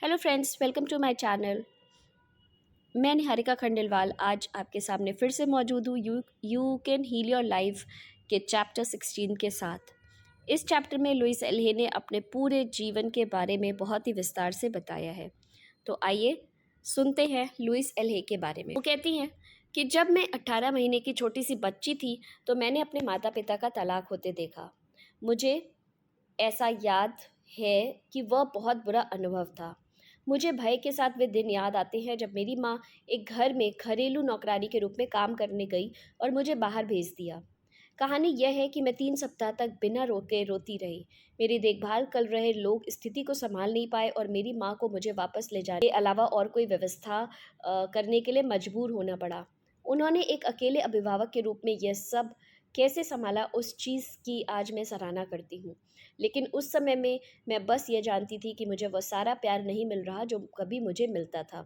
Hello friends, welcome to my channel. मैं निहारिका खंडेलवाल आज आपके सामने फिर से मौजूद हूँ you can heal your life के चैप्टर 16 के साथ। इस चैप्टर में लुइस एल्हे ने अपने पूरे जीवन के बारे में बहुत ही विस्तार से बताया है। तो आइए सुनते हैं लुइस एल्हे के बारे में। वो कहती हैं कि जब मैं 18 महीने की छोटी सी बच्ची थी तो मैंने अपने माता पिता का तलाक होते देखा। मुझे ऐसा याद है कि वह बहुत बुरा अनुभव था। मुझे भय के साथ वे दिन याद आते हैं जब मेरी माँ एक घर में घरेलू नौकरानी के रूप में काम करने गई और मुझे बाहर भेज दिया। कहानी यह है कि मैं 3 सप्ताह तक बिना रोके रोती रही। मेरी देखभाल कर रहे लोग स्थिति को संभाल नहीं पाए और मेरी माँ को मुझे वापस ले जाने के अलावा और कोई व्यवस्था करने के लिए मजबूर होना पड़ा। उन्होंने एक अकेले अभिभावक के रूप में यह सब कैसे संभाला, उस चीज़ की आज मैं सराहना करती हूँ। लेकिन उस समय में मैं बस ये जानती थी कि मुझे वह सारा प्यार नहीं मिल रहा जो कभी मुझे मिलता था।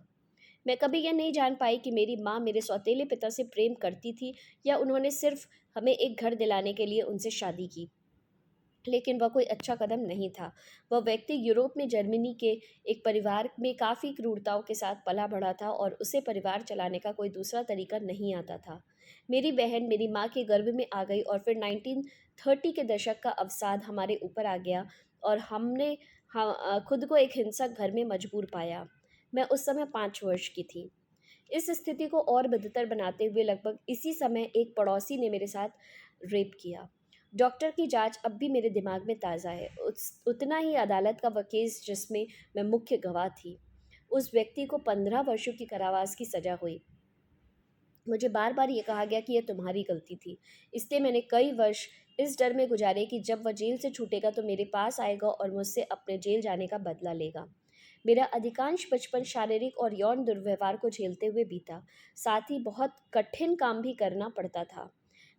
मैं कभी यह नहीं जान पाई कि मेरी माँ मेरे सौतेले पिता से प्रेम करती थी या उन्होंने सिर्फ हमें एक घर दिलाने के लिए उनसे शादी की। लेकिन वह कोई अच्छा कदम नहीं था। वह व्यक्ति यूरोप में जर्मनी के एक परिवार में काफ़ी क्रूरताओं के साथ पला बढ़ा था और उसे परिवार चलाने का कोई दूसरा तरीका नहीं आता था। मेरी बहन मेरी माँ के गर्भ में आ गई और फिर 1930 के दशक का अवसाद हमारे ऊपर आ गया और हमने खुद को एक हिंसक घर में मजबूर पाया। मैं उस समय 5 वर्ष की थी। इस स्थिति को और बदतर बनाते हुए लगभग इसी समय एक पड़ोसी ने मेरे साथ रेप किया। डॉक्टर की जांच अब भी मेरे दिमाग में ताज़ा है। उतना ही अदालत का वह केस जिसमें मैं मुख्य गवाह थी। उस व्यक्ति को 15 वर्षों की कारावास की सज़ा हुई। मुझे बार बार ये कहा गया कि यह तुम्हारी गलती थी। इसलिए मैंने कई वर्ष इस डर में गुजारे कि जब वह जेल से छूटेगा तो मेरे पास आएगा और मुझसे अपने जेल जाने का बदला लेगा। मेरा अधिकांश बचपन शारीरिक और यौन दुर्व्यवहार को झेलते हुए बीता। साथ ही बहुत कठिन काम भी करना पड़ता था।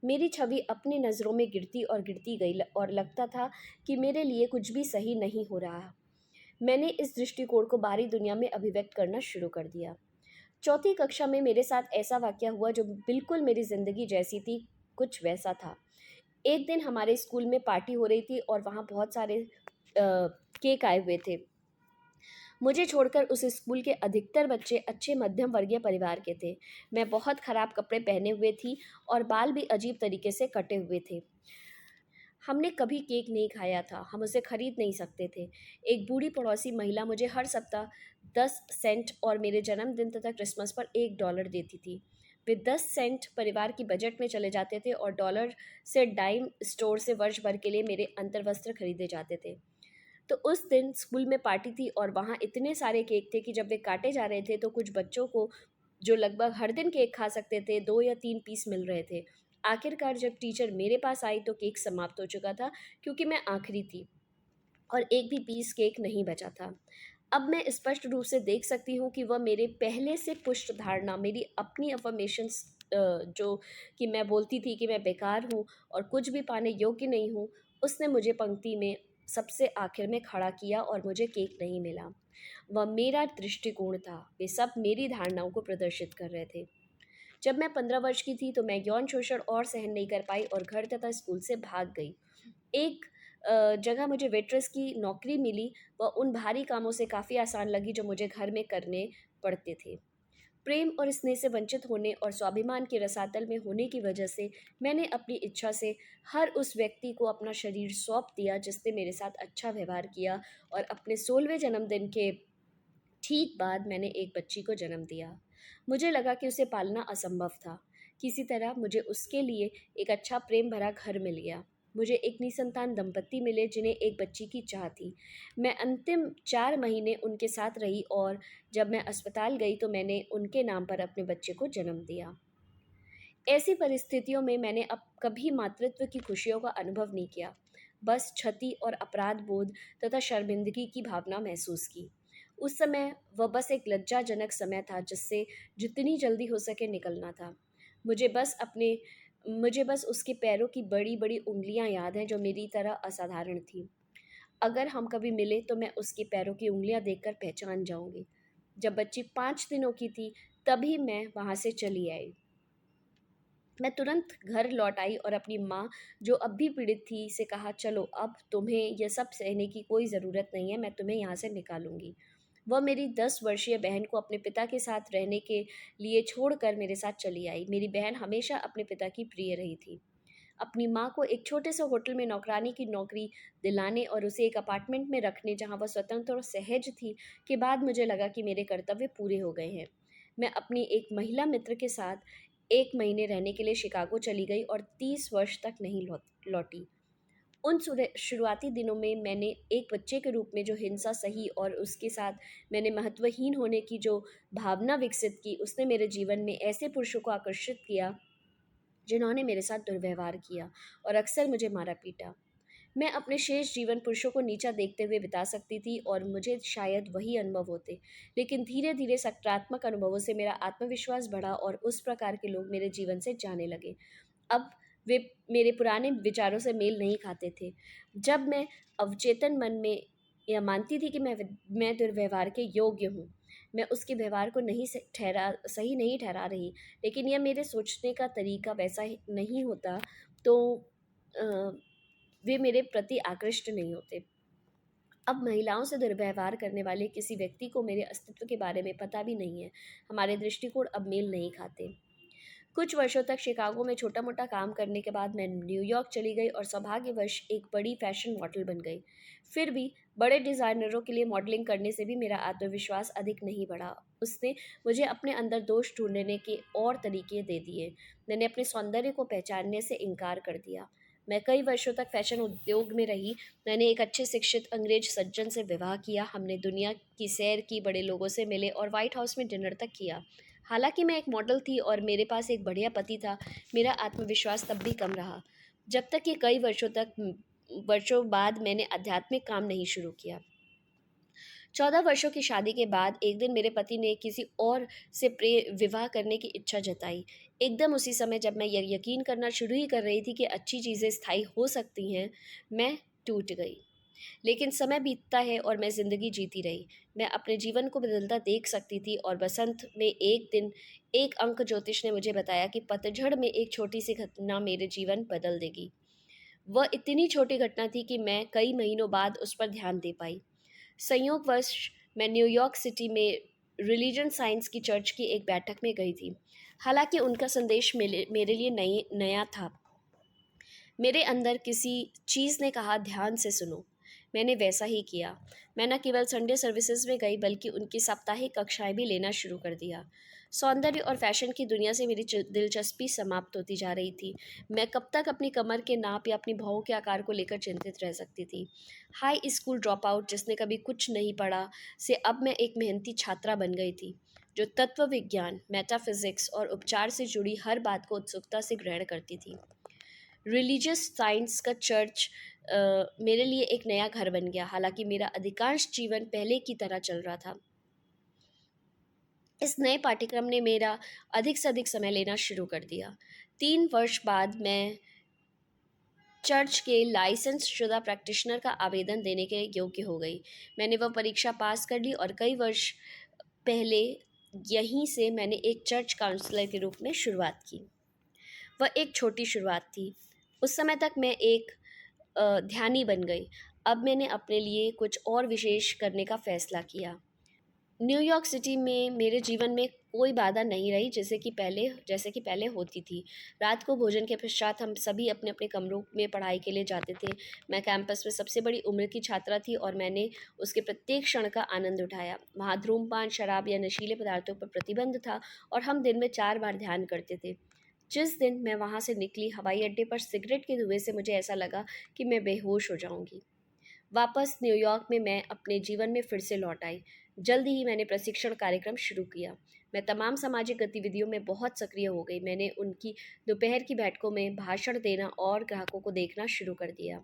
मेरी छवि अपनी नज़रों में गिरती और गिरती गई और लगता था कि मेरे लिए कुछ भी सही नहीं हो रहा। मैंने इस दृष्टिकोण को बाहरी दुनिया में अभिव्यक्त करना शुरू कर दिया। चौथी कक्षा में मेरे साथ ऐसा वाक़या हुआ जो बिल्कुल मेरी ज़िंदगी जैसी थी, कुछ वैसा था। एक दिन हमारे स्कूल में पार्टी हो रही थी और वहाँ बहुत सारे केक आए हुए थे। मुझे छोड़कर उस स्कूल के अधिकतर बच्चे अच्छे मध्यम वर्गीय परिवार के थे। मैं बहुत ख़राब कपड़े पहने हुए थी और बाल भी अजीब तरीके से कटे हुए थे। हमने कभी केक नहीं खाया था, हम उसे खरीद नहीं सकते थे। एक बूढ़ी पड़ोसी महिला मुझे हर सप्ताह 10 सेंट और मेरे जन्मदिन तथा क्रिसमस पर $1 देती थी। वे 10 सेंट परिवार की बजट में चले जाते थे और डॉलर से डाइम स्टोर से वर्ष भर के लिए मेरे अंतर्वस्त्र खरीदे जाते थे। तो उस दिन स्कूल में पार्टी थी और वहाँ इतने सारे केक थे कि जब वे काटे जा रहे थे तो कुछ बच्चों को, जो लगभग हर दिन केक खा सकते थे, 2 या 3 पीस मिल रहे थे। आखिरकार जब टीचर मेरे पास आई तो केक समाप्त हो चुका था क्योंकि मैं आखिरी थी और एक भी पीस केक नहीं बचा था। अब मैं स्पष्ट रूप से देख सकती हूँ कि वह मेरे पहले से पुष्ट धारणा, मेरी अपनी अफर्मेशंस, जो कि मैं बोलती थी कि मैं बेकार हूँ और कुछ भी पाने योग्य नहीं हूँ, उसने मुझे पंक्ति में सबसे आखिर में खड़ा किया और मुझे केक नहीं मिला। वह मेरा दृष्टिकोण था, वे सब मेरी धारणाओं को प्रदर्शित कर रहे थे। जब मैं 15 वर्ष की थी तो मैं यौन शोषण और सहन नहीं कर पाई और घर तथा स्कूल से भाग गई। एक जगह मुझे वेट्रेस की नौकरी मिली। वह उन भारी कामों से काफ़ी आसान लगी जो मुझे घर में करने पड़ते थे। प्रेम और स्नेह से वंचित होने और स्वाभिमान के रसातल में होने की वजह से मैंने अपनी इच्छा से हर उस व्यक्ति को अपना शरीर सौंप दिया जिसने मेरे साथ अच्छा व्यवहार किया और अपने 16वें जन्मदिन के ठीक बाद मैंने एक बच्ची को जन्म दिया। मुझे लगा कि उसे पालना असंभव था। किसी तरह मुझे उसके लिए एक अच्छा प्रेम भरा घर मिल गया। मुझे एक निसंतान दंपत्ति मिले जिन्हें एक बच्ची की चाह थी। मैं अंतिम 4 महीने उनके साथ रही और जब मैं अस्पताल गई तो मैंने उनके नाम पर अपने बच्चे को जन्म दिया। ऐसी परिस्थितियों में मैंने अब कभी मातृत्व की खुशियों का अनुभव नहीं किया, बस क्षति और अपराध बोध तथा शर्मिंदगी की भावना महसूस की। उस समय वह बस एक लज्जाजनक समय था जिससे जितनी जल्दी हो सके निकलना था। मुझे बस अपने मुझे बस उसके पैरों की बड़ी बड़ी उंगलियां याद हैं जो मेरी तरह असाधारण थी। अगर हम कभी मिले तो मैं उसके पैरों की उंगलियां देखकर पहचान जाऊंगी। जब बच्ची 5 दिनों की थी तभी मैं वहाँ से चली आई। मैं तुरंत घर लौट आई और अपनी माँ, जो अब भी पीड़ित थी, से कहा, चलो अब तुम्हें यह सब सहने की कोई ज़रूरत नहीं है, मैं तुम्हें यहाँ से निकालूंगी। वह मेरी 10 वर्षीय बहन को अपने पिता के साथ रहने के लिए छोड़कर मेरे साथ चली आई। मेरी बहन हमेशा अपने पिता की प्रिय रही थी। अपनी माँ को एक छोटे से होटल में नौकरानी की नौकरी दिलाने और उसे एक अपार्टमेंट में रखने जहाँ वह स्वतंत्र और सहज थी के बाद मुझे लगा कि मेरे कर्तव्य पूरे हो गए हैं। मैं अपनी एक महिला मित्र के साथ 1 महीने रहने के लिए शिकागो चली गई और 30 वर्ष तक नहीं लौटी। उन शुरुआती दिनों में मैंने एक बच्चे के रूप में जो हिंसा सही और उसके साथ मैंने महत्वहीन होने की जो भावना विकसित की, उसने मेरे जीवन में ऐसे पुरुषों को आकर्षित किया जिन्होंने मेरे साथ दुर्व्यवहार किया और अक्सर मुझे मारा पीटा। मैं अपने शेष जीवन पुरुषों को नीचा देखते हुए बिता सकती थी और मुझे शायद वही अनुभव होते, लेकिन धीरे धीरे सकारात्मक अनुभवों से मेरा आत्मविश्वास बढ़ा और उस प्रकार के लोग मेरे जीवन से जाने लगे। अब वे मेरे पुराने विचारों से मेल नहीं खाते थे। जब मैं अवचेतन मन में यह मानती थी कि मैं दुर्व्यवहार के योग्य हूँ, मैं उसके व्यवहार को सही नहीं ठहरा रही, लेकिन यह मेरे सोचने का तरीका वैसा नहीं होता, तो अ, वे मेरे प्रति आकृष्ट नहीं होते। अब महिलाओं से दुर्व्यवहार करने वाले किसी व्यक्ति को मेरे अस्तित्व के बारे में पता भी नहीं है। हमारे दृष्टिकोण अब मेल नहीं खाते। कुछ वर्षों तक शिकागो में छोटा-मोटा काम करने के बाद मैं न्यूयॉर्क चली गई और सौभाग्यवश एक बड़ी फैशन मॉडल बन गई। फिर भी बड़े डिज़ाइनरों के लिए मॉडलिंग करने से भी मेरा आत्मविश्वास अधिक नहीं बढ़ा। उसने मुझे अपने अंदर दोष ढूँढने के और तरीके दे दिए। मैंने अपने सौंदर्य को पहचानने से इनकार कर दिया। मैं कई वर्षों तक फैशन उद्योग में रही। मैंने एक अच्छे शिक्षित अंग्रेज सज्जन से विवाह किया। हमने दुनिया की सैर की, बड़े लोगों से मिले और व्हाइट हाउस में डिनर तक किया। हालांकि मैं एक मॉडल थी और मेरे पास एक बढ़िया पति था, मेरा आत्मविश्वास तब भी कम रहा, जब तक कि कई वर्षों बाद मैंने आध्यात्मिक काम नहीं शुरू किया। 14 वर्षों की शादी के बाद एक दिन मेरे पति ने किसी और से विवाह करने की इच्छा जताई। एकदम उसी समय जब मैं यह यकीन करना शुरू ही कर रही थी कि अच्छी चीज़ें स्थायी हो सकती हैं, मैं टूट गई। लेकिन समय बीतता है और मैं ज़िंदगी जीती रही। मैं अपने जीवन को बदलता देख सकती थी और बसंत में एक दिन एक अंक ज्योतिष ने मुझे बताया कि पतझड़ में एक छोटी सी घटना मेरे जीवन बदल देगी। वह इतनी छोटी घटना थी कि मैं कई महीनों बाद उस पर ध्यान दे पाई। संयोगवश मैं न्यूयॉर्क सिटी में रिलीजन साइंस की चर्च की एक बैठक में गई थी। हालांकि उनका संदेश मेरे लिए नया था। मेरे अंदर किसी चीज़ ने कहा, ध्यान से सुनो। मैंने वैसा ही किया। मैं न केवल संडे सर्विसेज में गई बल्कि उनकी साप्ताहिक कक्षाएं भी लेना शुरू कर दिया। सौंदर्य और फैशन की दुनिया से मेरी दिलचस्पी समाप्त होती जा रही थी। मैं कब तक अपनी कमर के नाप या अपनी भौं के आकार को लेकर चिंतित रह सकती थी। हाई स्कूल ड्रॉप आउट जिसने कभी कुछ नहीं पढ़ा से अब मैं एक मेहनती छात्रा बन गई थी, जो तत्व विज्ञान, मेटाफिजिक्स और उपचार से जुड़ी हर बात को उत्सुकता से ग्रहण करती थी। रिलीजियस साइंस का चर्च मेरे लिए एक नया घर बन गया। हालांकि मेरा अधिकांश जीवन पहले की तरह चल रहा था, इस नए पाठ्यक्रम ने मेरा अधिक से अधिक समय लेना शुरू कर दिया। 3 वर्ष बाद मैं चर्च के लाइसेंस शुदा प्रैक्टिशनर का आवेदन देने के योग्य हो गई। मैंने वह परीक्षा पास कर ली और कई वर्ष पहले यहीं से मैंने एक चर्च काउंसलर के रूप में शुरुआत की। वह एक छोटी शुरुआत थी। उस समय तक मैं एक ध्यानी बन गई। अब मैंने अपने लिए कुछ और विशेष करने का फैसला किया। न्यूयॉर्क सिटी में मेरे जीवन में कोई बाधा नहीं रही जैसे कि पहले होती थी। रात को भोजन के पश्चात हम सभी अपने अपने कमरों में पढ़ाई के लिए जाते थे। मैं कैंपस में सबसे बड़ी उम्र की छात्रा थी और मैंने उसके प्रत्येक क्षण का आनंद उठाया। वहाँ धूम्रपान, शराब या नशीले पदार्थों पर प्रतिबंध था और हम दिन में 4 बार ध्यान करते थे। जिस दिन मैं वहाँ से निकली, हवाई अड्डे पर सिगरेट के धुएं से मुझे ऐसा लगा कि मैं बेहोश हो जाऊंगी। वापस न्यूयॉर्क में मैं अपने जीवन में फिर से लौट आई। जल्दी ही मैंने प्रशिक्षण कार्यक्रम शुरू किया। मैं तमाम सामाजिक गतिविधियों में बहुत सक्रिय हो गई। मैंने उनकी दोपहर की बैठकों में भाषण देना और ग्राहकों को देखना शुरू कर दिया।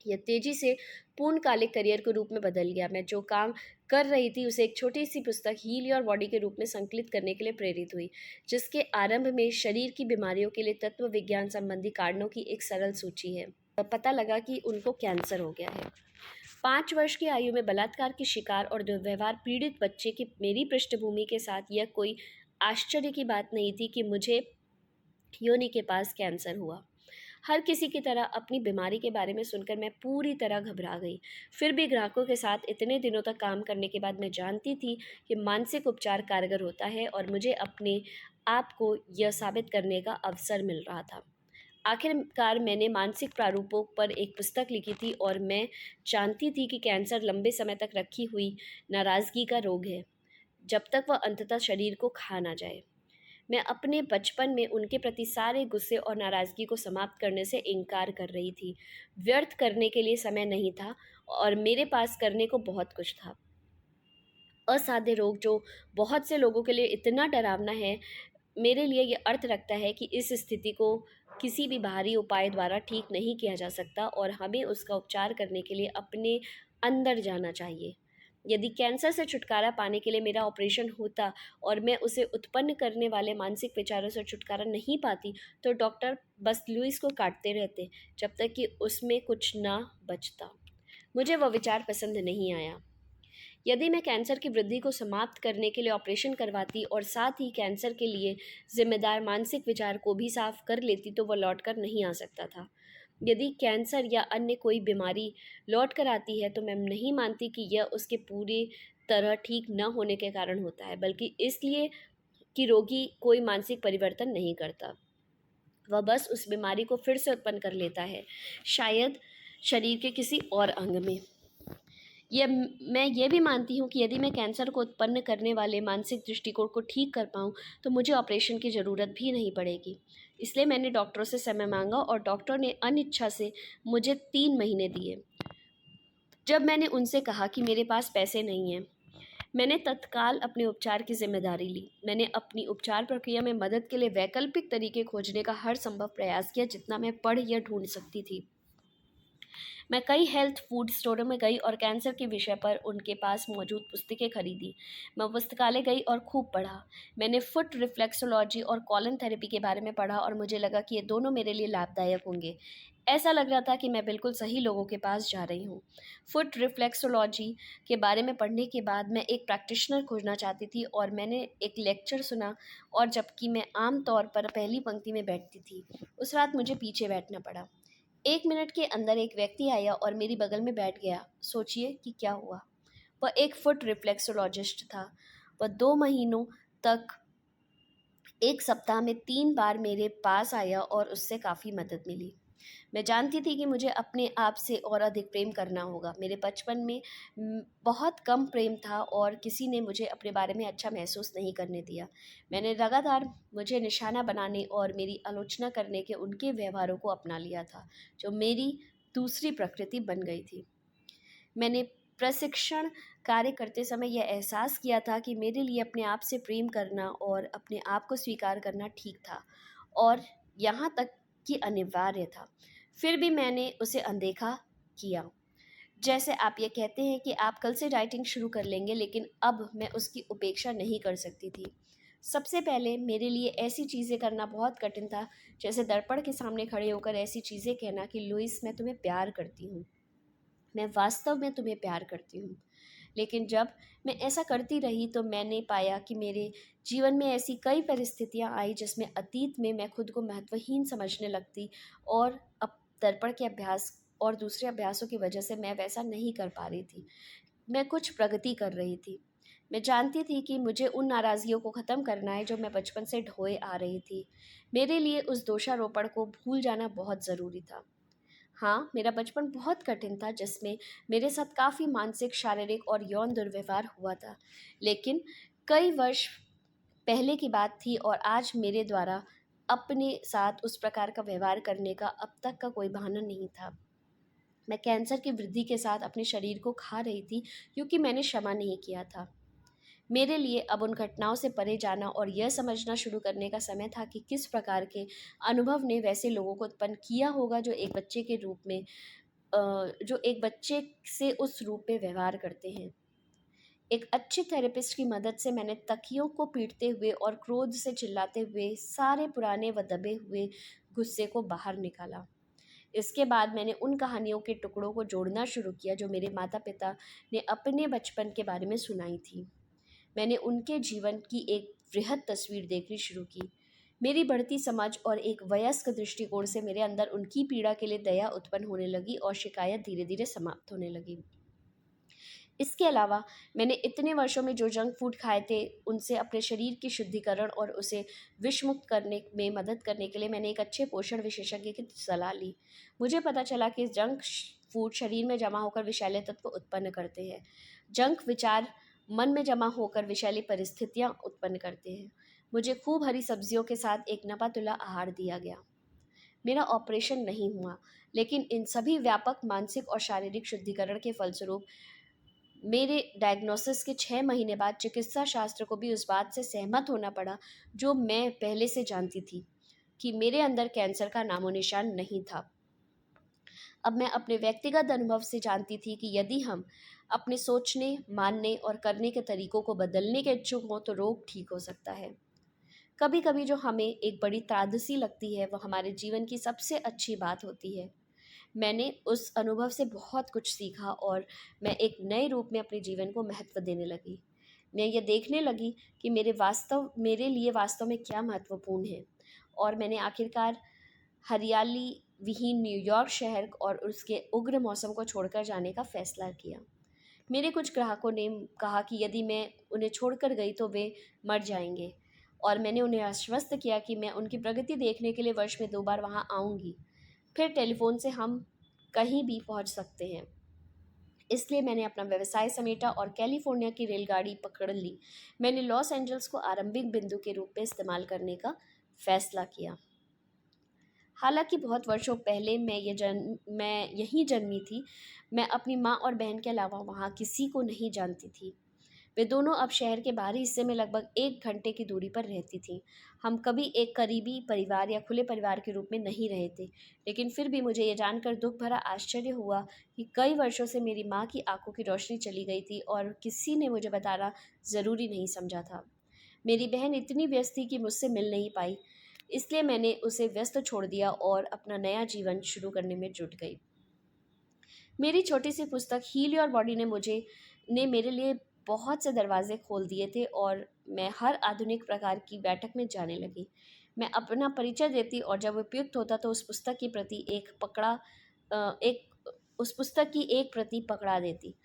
यह तेजी से पूर्णकालिक करियर के रूप में बदल गया। मैं जो काम कर रही थी उसे एक छोटी सी पुस्तक हील योर बॉडी के रूप में संकलित करने के लिए प्रेरित हुई, जिसके आरंभ में शरीर की बीमारियों के लिए तत्व विज्ञान संबंधी कारणों की एक सरल सूची है। पता लगा कि उनको कैंसर हो गया है। 5 वर्ष की आयु में बलात्कार की शिकार और दुर्व्यवहार पीड़ित बच्चे की मेरी पृष्ठभूमि के साथ यह कोई आश्चर्य की बात नहीं थी कि मुझे योनि के पास कैंसर हुआ। हर किसी की तरह अपनी बीमारी के बारे में सुनकर मैं पूरी तरह घबरा गई। फिर भी ग्राहकों के साथ इतने दिनों तक काम करने के बाद मैं जानती थी कि मानसिक उपचार कारगर होता है और मुझे अपने आप को यह साबित करने का अवसर मिल रहा था। आखिरकार मैंने मानसिक प्रारूपों पर एक पुस्तक लिखी थी और मैं जानती थी कि कैंसर लंबे समय तक रखी हुई नाराज़गी का रोग है, जब तक वह अंततः शरीर को खा ना जाए। मैं अपने बचपन में उनके प्रति सारे गुस्से और नाराज़गी को समाप्त करने से इनकार कर रही थी। व्यर्थ करने के लिए समय नहीं था और मेरे पास करने को बहुत कुछ था। असाध्य रोग जो बहुत से लोगों के लिए इतना डरावना है, मेरे लिए ये अर्थ रखता है कि इस स्थिति को किसी भी बाहरी उपाय द्वारा ठीक नहीं किया जा सकता और हमें उसका उपचार करने के लिए अपने अंदर जाना चाहिए। यदि कैंसर से छुटकारा पाने के लिए मेरा ऑपरेशन होता और मैं उसे उत्पन्न करने वाले मानसिक विचारों से छुटकारा नहीं पाती, तो डॉक्टर बस लुइस को काटते रहते जब तक कि उसमें कुछ ना बचता। मुझे वह विचार पसंद नहीं आया। यदि मैं कैंसर की वृद्धि को समाप्त करने के लिए ऑपरेशन करवाती और साथ ही कैंसर के लिए जिम्मेदार मानसिक विचार को भी साफ कर लेती, तो वह लौट कर नहीं आ सकता था। यदि कैंसर या अन्य कोई बीमारी लौट कर आती है, तो मैं नहीं मानती कि यह उसके पूरी तरह ठीक न होने के कारण होता है, बल्कि इसलिए कि रोगी कोई मानसिक परिवर्तन नहीं करता। वह बस उस बीमारी को फिर से उत्पन्न कर लेता है, शायद शरीर के किसी और अंग में। मैं ये भी मानती हूँ कि यदि मैं कैंसर को उत्पन्न करने वाले मानसिक दृष्टिकोण को ठीक कर पाऊँ, तो मुझे ऑपरेशन की ज़रूरत भी नहीं पड़ेगी। इसलिए मैंने डॉक्टरों से समय मांगा और डॉक्टर ने अनिच्छा से मुझे 3 महीने दिए। जब मैंने उनसे कहा कि मेरे पास पैसे नहीं हैं, मैंने तत्काल अपने उपचार की जिम्मेदारी ली। मैंने अपनी उपचार प्रक्रिया में मदद के लिए वैकल्पिक तरीके खोजने का हर संभव प्रयास किया, जितना मैं पढ़ या ढूंढ सकती थी। मैं कई हेल्थ फूड स्टोरों में गई और कैंसर के विषय पर उनके पास मौजूद पुस्तकें खरीदी। मैं पुस्तकालय गई और खूब पढ़ा। मैंने फुट रिफ्लेक्सोलॉजी और कॉलन थेरेपी के बारे में पढ़ा और मुझे लगा कि ये दोनों मेरे लिए लाभदायक होंगे। ऐसा लग रहा था कि मैं बिल्कुल सही लोगों के पास जा रही हूँ। फुट रिफ्लेक्सोलॉजी के बारे में पढ़ने के बाद मैं एक प्रैक्टिशनर खोजना चाहती थी और मैंने एक लेक्चर सुना, और जबकि मैं आम तौर पर पहली पंक्ति में बैठती थी, उस रात मुझे पीछे बैठना पड़ा। 1 मिनट के अंदर एक व्यक्ति आया और मेरी बगल में बैठ गया। सोचिए कि क्या हुआ। वह एक फुट रिफ्लेक्सोलॉजिस्ट था। वह 2 महीनों तक 1 सप्ताह में 3 बार मेरे पास आया और उससे काफ़ी मदद मिली। मैं जानती थी कि मुझे अपने आप से और अधिक प्रेम करना होगा। मेरे बचपन में बहुत कम प्रेम था और किसी ने मुझे अपने बारे में अच्छा महसूस नहीं करने दिया। मैंने लगातार मुझे निशाना बनाने और मेरी आलोचना करने के उनके व्यवहारों को अपना लिया था, जो मेरी दूसरी प्रकृति बन गई थी। मैंने प्रशिक्षण कार्य करते समय यह एहसास किया था कि मेरे लिए अपने आप से प्रेम करना और अपने आप को स्वीकार करना ठीक था और यहाँ तक कि अनिवार्य था। फिर भी मैंने उसे अनदेखा किया। जैसे आप ये कहते हैं कि आप कल से डाइटिंग शुरू कर लेंगे, लेकिन अब मैं उसकी उपेक्षा नहीं कर सकती थी। सबसे पहले मेरे लिए ऐसी चीज़ें करना बहुत कठिन था, जैसे दर्पण के सामने खड़े होकर ऐसी चीज़ें कहना कि लुइस, मैं तुम्हें प्यार करती हूँ, मैं वास्तव में तुम्हें प्यार करती हूँ। लेकिन जब मैं ऐसा करती रही, तो मैंने पाया कि मेरे जीवन में ऐसी कई परिस्थितियाँ आई जिसमें अतीत में मैं खुद को महत्वहीन समझने लगती, और अब दर्पण के अभ्यास और दूसरे अभ्यासों की वजह से मैं वैसा नहीं कर पा रही थी। मैं कुछ प्रगति कर रही थी। मैं जानती थी कि मुझे उन नाराज़गियों को ख़त्म करना है जो मैं बचपन से ढोए आ रही थी। मेरे लिए उस दोषारोपण को भूल जाना बहुत ज़रूरी था। हाँ, मेरा बचपन बहुत कठिन था, जिसमें मेरे साथ काफ़ी मानसिक, शारीरिक और यौन दुर्व्यवहार हुआ था। लेकिन कई वर्ष पहले की बात थी और आज मेरे द्वारा अपने साथ उस प्रकार का व्यवहार करने का अब तक का कोई बहाना नहीं था। मैं कैंसर की वृद्धि के साथ अपने शरीर को खा रही थी, क्योंकि मैंने क्षमा नहीं किया था। मेरे लिए अब उन घटनाओं से परे जाना और यह समझना शुरू करने का समय था कि किस प्रकार के अनुभव ने वैसे लोगों को उत्पन्न किया होगा जो एक बच्चे के रूप में जो एक बच्चे से उस रूप में व्यवहार करते हैं। एक अच्छे थेरेपिस्ट की मदद से मैंने तकियों को पीटते हुए और क्रोध से चिल्लाते हुए सारे पुराने व दबे हुए गुस्से को बाहर निकाला। इसके बाद मैंने उन कहानियों के टुकड़ों को जोड़ना शुरू किया जो मेरे माता पिता ने अपने बचपन के बारे में सुनाई थी। मैंने उनके जीवन की एक वृहद तस्वीर देखनी शुरू की। मेरी बढ़ती समझ और एक वयस्क दृष्टिकोण से मेरे अंदर उनकी पीड़ा के लिए दया उत्पन्न होने लगी और शिकायत धीरे धीरे समाप्त होने लगी। इसके अलावा मैंने इतने वर्षों में जो जंक फूड खाए थे, उनसे अपने शरीर की शुद्धिकरण और उसे विषमुक्त करने में मदद करने के लिए मैंने एक अच्छे पोषण विशेषज्ञ की सलाह ली। मुझे पता चला कि जंक फूड शरीर में जमा होकर विषैले तत्व उत्पन्न करते हैं। जंक विचार मन में जमा होकर विषैली परिस्थितियां उत्पन्न करते हैं। मुझे खूब हरी सब्जियों के साथ एक नपा तुला आहार दिया गया। मेरा ऑपरेशन नहीं हुआ, लेकिन इन सभी व्यापक मानसिक और शारीरिक शुद्धिकरण के फलस्वरूप मेरे डायग्नोसिस के 6 महीने बाद चिकित्सा शास्त्र को भी उस बात से सहमत होना पड़ा जो मैं पहले से जानती थी, कि मेरे अंदर कैंसर का नामो निशान नहीं था। अब मैं अपने व्यक्तिगत अनुभव से जानती थी कि यदि हम अपने सोचने, मानने और करने के तरीकों को बदलने के इच्छुक हों तो रोग ठीक हो सकता है। कभी कभी जो हमें एक बड़ी त्रासदी लगती है, वह हमारे जीवन की सबसे अच्छी बात होती है। मैंने उस अनुभव से बहुत कुछ सीखा और मैं एक नए रूप में अपने जीवन को महत्व देने लगी। मैं ये देखने लगी कि मेरे लिए वास्तव में क्या महत्वपूर्ण है, और मैंने आखिरकार हरियाली विहीन न्यूयॉर्क शहर और उसके उग्र मौसम को छोड़कर जाने का फैसला किया। मेरे कुछ ग्राहकों ने कहा कि यदि मैं उन्हें छोड़कर गई तो वे मर जाएंगे, और मैंने उन्हें आश्वस्त किया कि मैं उनकी प्रगति देखने के लिए वर्ष में 2 बार वहां आऊंगी। फिर टेलीफोन से हम कहीं भी पहुंच सकते हैं। इसलिए मैंने अपना व्यवसाय समेटा और कैलिफोर्निया की रेलगाड़ी पकड़ ली। मैंने लॉस एंजल्स को आरंभिक बिंदु के रूप में इस्तेमाल करने का फैसला किया। हालांकि बहुत वर्षों पहले मैं यहीं जन्मी थी। मैं अपनी माँ और बहन के अलावा वहाँ किसी को नहीं जानती थी। वे दोनों अब शहर के बाहरी हिस्से में लगभग 1 घंटे की दूरी पर रहती थीं। हम कभी एक करीबी परिवार या खुले परिवार के रूप में नहीं रहे थे, लेकिन फिर भी मुझे ये जानकर दुख भरा आश्चर्य हुआ कि कई वर्षों से मेरी माँ की आंखों की रोशनी चली गई थी और किसी ने मुझे बताना ज़रूरी नहीं समझा था। मेरी बहन इतनी व्यस्त थी कि मुझसे मिल नहीं पाई, इसलिए मैंने उसे व्यस्त छोड़ दिया और अपना नया जीवन शुरू करने में जुट गई। मेरी छोटी सी पुस्तक हील योर बॉडी ने मेरे लिए बहुत से दरवाजे खोल दिए थे, और मैं हर आधुनिक प्रकार की बैठक में जाने लगी। मैं अपना परिचय देती और जब उपयुक्त होता तो उस पुस्तक की एक प्रति पकड़ा देती।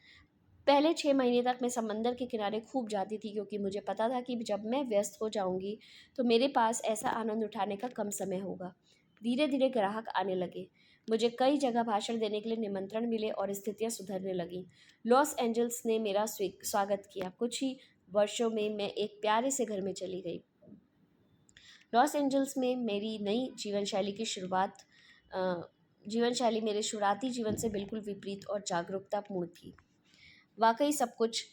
पहले 6 महीने तक मैं समंदर के किनारे खूब जाती थी, क्योंकि मुझे पता था कि जब मैं व्यस्त हो जाऊंगी तो मेरे पास ऐसा आनंद उठाने का कम समय होगा। धीरे धीरे ग्राहक आने लगे। मुझे कई जगह भाषण देने के लिए निमंत्रण मिले और स्थितियां सुधरने लगीं। लॉस एंजल्स ने मेरा स्वागत किया। कुछ ही वर्षों में मैं एक प्यारे से घर में चली गई। लॉस एंजल्स में मेरी नई जीवन शैली मेरे शुरुआती जीवन से बिल्कुल विपरीत और जागरूकतापूर्ण थी। वाकई सब कुछ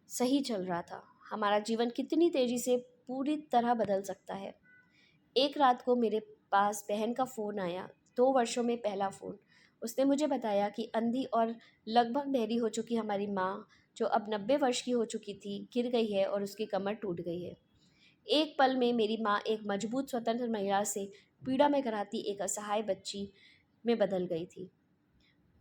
सही चल रहा था। हमारा जीवन कितनी तेजी से पूरी तरह बदल सकता है। एक रात को मेरे पास बहन का फ़ोन आया, 2 वर्षों में पहला फ़ोन। उसने मुझे बताया कि अंधी और लगभग बहरी हो चुकी हमारी माँ, जो अब 90 वर्ष की हो चुकी थी, गिर गई है और उसकी कमर टूट गई है। एक पल में मेरी माँ एक मजबूत स्वतंत्र महिला से पीड़ा में कराती एक असहाय बच्ची में बदल गई थी।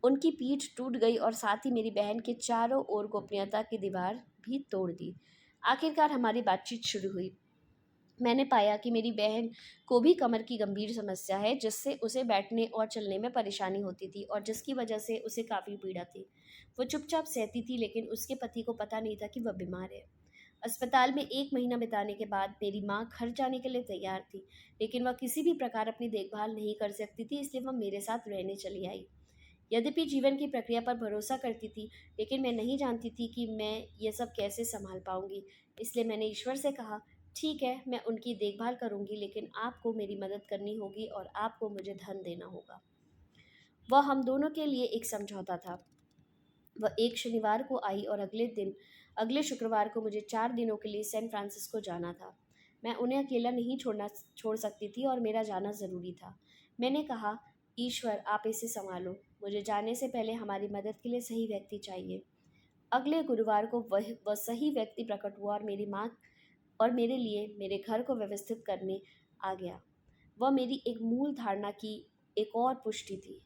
उनकी पीठ टूट गई और साथ ही मेरी बहन के चारों ओर गोपनीयता की दीवार भी तोड़ दी। आखिरकार हमारी बातचीत शुरू हुई। मैंने पाया कि मेरी बहन को भी कमर की गंभीर समस्या है, जिससे उसे बैठने और चलने में परेशानी होती थी और जिसकी वजह से उसे काफ़ी पीड़ा थी। वो चुपचाप सहती थी, लेकिन उसके पति को पता नहीं था कि वह बीमार है। अस्पताल में 1 महीना बिताने के बाद मेरी माँ घर जाने के लिए तैयार थी, लेकिन वह किसी भी प्रकार अपनी देखभाल नहीं कर सकती थी, इसलिए वह मेरे साथ रहने चली आई। यद्यपि जीवन की प्रक्रिया पर भरोसा करती थी, लेकिन मैं नहीं जानती थी कि मैं ये सब कैसे संभाल पाऊंगी। इसलिए मैंने ईश्वर से कहा, ठीक है, मैं उनकी देखभाल करूंगी, लेकिन आपको मेरी मदद करनी होगी और आपको मुझे धन देना होगा। वह हम दोनों के लिए एक समझौता था। वह एक शनिवार को आई और अगले शुक्रवार को मुझे 4 दिनों के लिए सैन फ्रांसिस्को जाना था। मैं उन्हें अकेला नहीं छोड़ सकती थी और मेरा जाना ज़रूरी था। मैंने कहा, ईश्वर आप इसे संभालो, मुझे जाने से पहले हमारी मदद के लिए सही व्यक्ति चाहिए। अगले गुरुवार को वह सही व्यक्ति प्रकट हुआ और मेरी माँ और मेरे लिए मेरे घर को व्यवस्थित करने आ गया। वह मेरी एक मूल धारणा की एक और पुष्टि थी।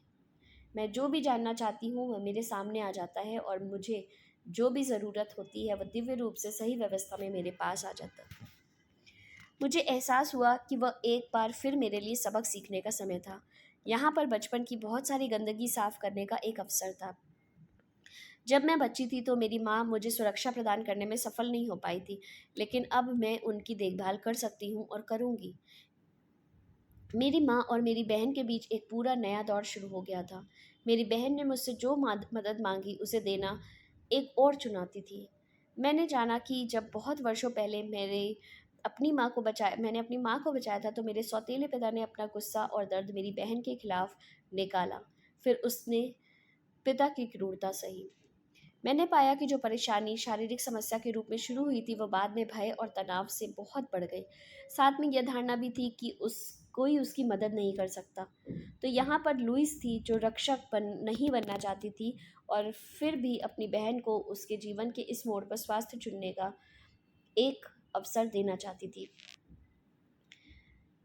मैं जो भी जानना चाहती हूँ वह मेरे सामने आ जाता है, और मुझे जो भी ज़रूरत होती है वह दिव्य रूप से सही व्यवस्था में मेरे पास आ जाता है। मुझे एहसास हुआ कि वह एक बार फिर मेरे लिए सबक सीखने का समय था। यहाँ पर बचपन की बहुत सारी गंदगी साफ करने का एक अवसर था। जब मैं बच्ची थी तो मेरी माँ मुझे सुरक्षा प्रदान करने में सफल नहीं हो पाई थी, लेकिन अब मैं उनकी देखभाल कर सकती हूँ और करूँगी। मेरी माँ और मेरी बहन के बीच एक पूरा नया दौर शुरू हो गया था। मेरी बहन ने मुझसे जो मदद मांगी उसे देना एक और चुनौती थी। मैंने जाना कि जब बहुत वर्षों पहले मैंने अपनी माँ को बचाया था, तो मेरे सौतेले पिता ने अपना गुस्सा और दर्द मेरी बहन के खिलाफ निकाला। फिर उसने पिता की क्रूरता सही। मैंने पाया कि जो परेशानी शारीरिक समस्या के रूप में शुरू हुई थी, वह बाद में भय और तनाव से बहुत बढ़ गई। साथ में यह धारणा भी थी कि कोई उसकी मदद नहीं कर सकता। तो यहाँ पर लुइस थी जो नहीं बनना चाहती थी, और फिर भी अपनी बहन को उसके जीवन के इस मोड़ पर स्वास्थ्य चुनने का एक अवसर देना चाहती थी।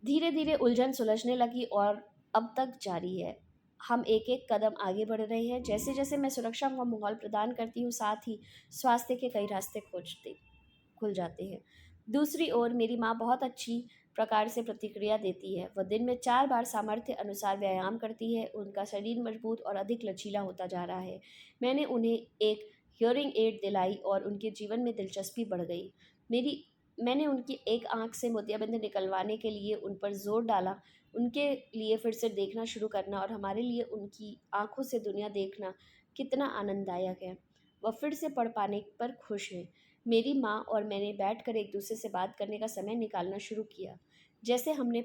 धीरे धीरे उलझन सुलझने लगी और अब तक जारी है। हम एक एक कदम आगे बढ़ रहे हैं। जैसे जैसे मैं सुरक्षा का माहौल प्रदान करती हूँ, साथ ही स्वास्थ्य के कई रास्ते खुल जाते हैं। दूसरी ओर मेरी माँ बहुत अच्छी प्रकार से प्रतिक्रिया देती है। वह दिन में 4 बार सामर्थ्य अनुसार व्यायाम करती है। उनका शरीर मजबूत और अधिक लचीला होता जा रहा है। मैंने उन्हें एक हियरिंग एड दिलाई और उनके जीवन में दिलचस्पी बढ़ गई। मैंने उनकी एक आंख से मोतियाबिंद निकलवाने के लिए उन पर जोर डाला। उनके लिए फिर से देखना शुरू करना और हमारे लिए उनकी आंखों से दुनिया देखना कितना आनंददायक है। वह फिर से पढ़ पाने पर खुश है। मेरी माँ और मैंने बैठकर एक दूसरे से बात करने का समय निकालना शुरू किया, जैसे हमने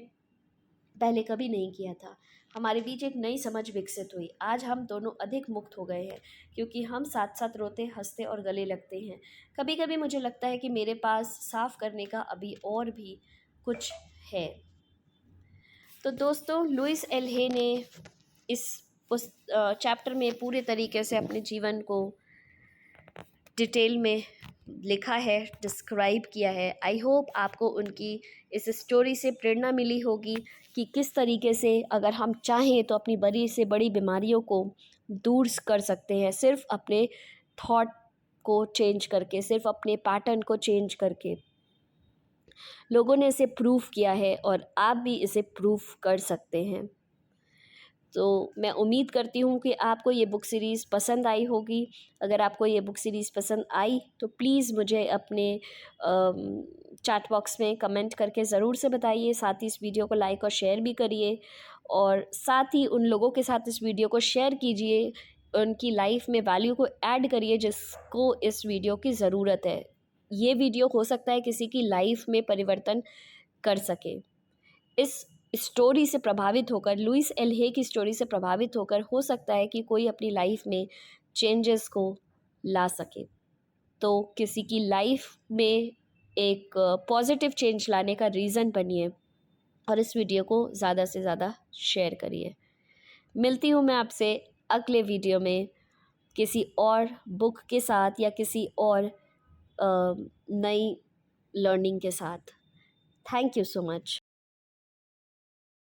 पहले कभी नहीं किया था। हमारे बीच एक नई समझ विकसित हुई। आज हम दोनों अधिक मुक्त हो गए हैं, क्योंकि हम साथ साथ रोते, हंसते और गले लगते हैं। कभी कभी मुझे लगता है कि मेरे पास साफ करने का अभी और भी कुछ है। तो दोस्तों, लुइस एल्हे ने इस चैप्टर में पूरे तरीके से अपने जीवन को डिटेल में लिखा है, डिस्क्राइब किया है। आई होप आपको उनकी इस स्टोरी से प्रेरणा मिली होगी कि किस तरीके से अगर हम चाहें तो अपनी बड़ी से बड़ी बीमारियों को दूर कर सकते हैं, सिर्फ अपने थॉट को चेंज करके, सिर्फ अपने पैटर्न को चेंज करके। लोगों ने इसे प्रूफ किया है और आप भी इसे प्रूफ कर सकते हैं। तो मैं उम्मीद करती हूँ कि आपको ये बुक सीरीज़ पसंद आई होगी। अगर आपको ये बुक सीरीज़ पसंद आई तो प्लीज़ मुझे अपने चैट बॉक्स में कमेंट करके ज़रूर से बताइए। साथ ही इस वीडियो को लाइक और शेयर भी करिए, और साथ ही उन लोगों के साथ इस वीडियो को शेयर कीजिए, उनकी लाइफ में वैल्यू को ऐड करिए जिसको इस वीडियो की ज़रूरत है। ये वीडियो हो सकता है किसी की लाइफ में परिवर्तन कर सके। इस स्टोरी से प्रभावित होकर, लुइस एल्हे की स्टोरी से प्रभावित होकर, हो सकता है कि कोई अपनी लाइफ में चेंजेस को ला सके। तो किसी की लाइफ में एक पॉजिटिव चेंज लाने का रीज़न बनिए और इस वीडियो को ज़्यादा से ज़्यादा शेयर करिए। मिलती हूँ मैं आपसे अगले वीडियो में किसी और बुक के साथ या किसी और नई लर्निंग के साथ। Thank you so much.